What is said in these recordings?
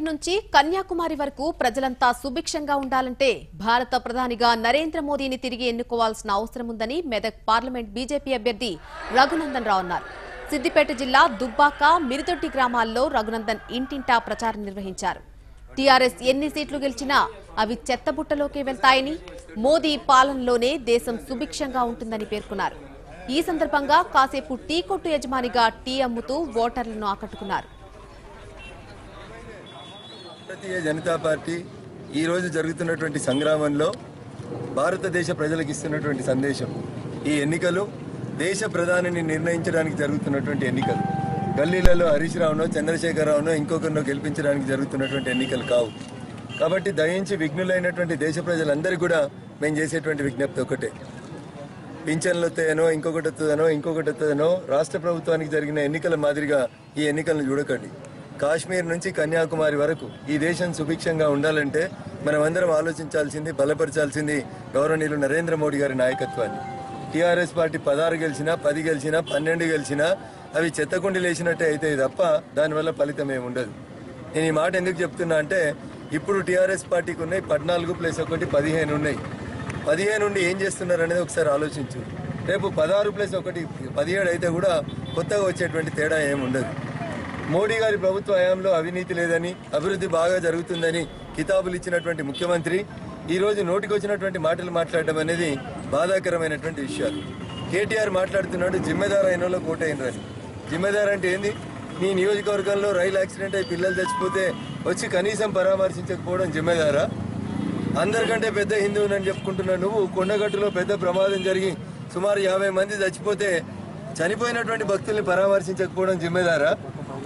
నుంచి కన్యాకుమారి వరకు ప్రజలంతా సుభిక్షంగా ఉండాలంటే భారత ప్రధానిగా నరేంద్ర మోదీని తిరిగి ఎన్నుకోవాల్సిన అవసరం ఉందని మెదక్ పార్లమెంట్ బీజేపీ అభ్యర్థి రఘునందన్ రావు అన్నారు. సిద్దిపేట జిల్లా దుబ్బాక మిరుదొడ్డి గ్రామాల్లో రఘునందన్ ఇంటింటా ప్రచారం నిర్వహించారు. టీఆర్ఎస్ ఎన్ని సీట్లు గెలిచినా అవి చెత్తబుట్టలోకే వెళ్తాయని, మోదీ పాలనలోనే దేశం సుభిక్షంగా ఉంటుందని పేర్కొన్నారు. ఈ సందర్భంగా కాసేపు టీ కొట్టు యజమానిగా టీ అమ్ముతూ ఓటర్లను ఆకట్టుకున్నారు. భారతీయ జనతా పార్టీ ఈ రోజు జరుగుతున్నటువంటి సంగ్రామంలో భారతదేశ ప్రజలకు ఇస్తున్నటువంటి సందేశం, ఈ ఎన్నికలు దేశ ప్రధానిని నిర్ణయించడానికి జరుగుతున్నటువంటి ఎన్నికలు. గల్లీలలో హరీష్ రావునో చంద్రశేఖరరావునో ఇంకొకరినో గెలిపించడానికి జరుగుతున్నటువంటి ఎన్నికలు కావు. కాబట్టి దయించి విఘ్నులైనటువంటి దేశ ప్రజలందరికీ కూడా మేము చేసేటువంటి విజ్ఞప్తి ఒకటే, పింఛన్లు వస్తాయనో ఇంకొకటి వస్తుందనో రాష్ట్ర ప్రభుత్వానికి జరిగిన ఎన్నికల మాదిరిగా ఈ ఎన్నికలను చూడకండి. కాశ్మీర్ నుంచి కన్యాకుమారి వరకు ఈ దేశం సుభిక్షంగా ఉండాలంటే మనమందరం ఆలోచించాల్సింది, బలపరచాల్సింది గౌరవనీయులు నరేంద్ర మోడీ గారి నాయకత్వాన్ని. టీఆర్ఎస్ పార్టీ 16 గెలిచినా 10 గెలిచినా 12 గెలిచినా అవి చెత్తకుండి లేచినట్టే అయితే తప్ప దానివల్ల ఫలితం ఏమి ఉండదు. నేను ఈ మాట ఎందుకు చెప్తున్నా అంటే, ఇప్పుడు టీఆర్ఎస్ పార్టీకి ఉన్నాయి 14 + 1 15 ఉన్నాయి. 15 నుండి ఏం చేస్తున్నారు అనేది ఒకసారి ఆలోచించు. రేపు 16 + 1 17 అయితే కూడా కొత్తగా వచ్చేటువంటి తేడా ఏమి ఉండదు. మోడీ గారి ప్రభుత్వ హయాంలో అవినీతి లేదని, అభివృద్ధి బాగా జరుగుతుందని కితాబులు ఇచ్చినటువంటి ముఖ్యమంత్రి ఈరోజు నోటికి వచ్చినటువంటి మాటలు మాట్లాడడం అనేది బాధాకరమైనటువంటి విషయాలు. కేటీఆర్ మాట్లాడుతున్నాడు జిమ్మెదారు అయిన వాళ్ళకి ఓటైనరని. జిమ్మెదారు అంటే ఏంది? నీ నియోజకవర్గంలో రైలు యాక్సిడెంట్ అయి పిల్లలు చచ్చిపోతే వచ్చి కనీసం పరామర్శించకపోవడం జిమ్మెదారా? అందరికంటే పెద్ద హిందువునని చెప్పుకుంటున్నా నువ్వు కొండగట్టులో పెద్ద ప్రమాదం జరిగి సుమారు 50 మంది చచ్చిపోతే చనిపోయినటువంటి భక్తుల్ని పరామర్శించకపోవడం జిమ్మెదారా?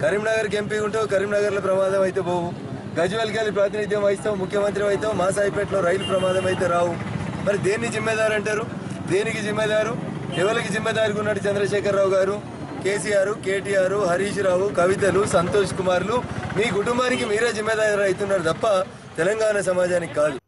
కరీంనగర్కి ఎంపీ ఉంటావు, కరీంనగర్లో ప్రమాదం అయితే పోవు. గజ్వేల్కి వెళ్ళి ప్రాతినిధ్యం వహిస్తావు, ముఖ్యమంత్రి అవుతావు, మాసాయిపేటలో రైలు ప్రమాదం అయితే రావు. మరి దేన్ని జిమ్మెదారు అంటారు? దేనికి జిమ్మెదారు? ఎవరికి జిమ్మెదారుగా ఉన్నాడు? చంద్రశేఖరరావు గారు, కేసీఆర్, కేటీఆర్, హరీష్ రావు, కవితలు, సంతోష్ కుమార్లు, మీ కుటుంబానికి మీరే జిమ్మెదారు అవుతున్నారు తప్ప తెలంగాణ సమాజానికి కాదు.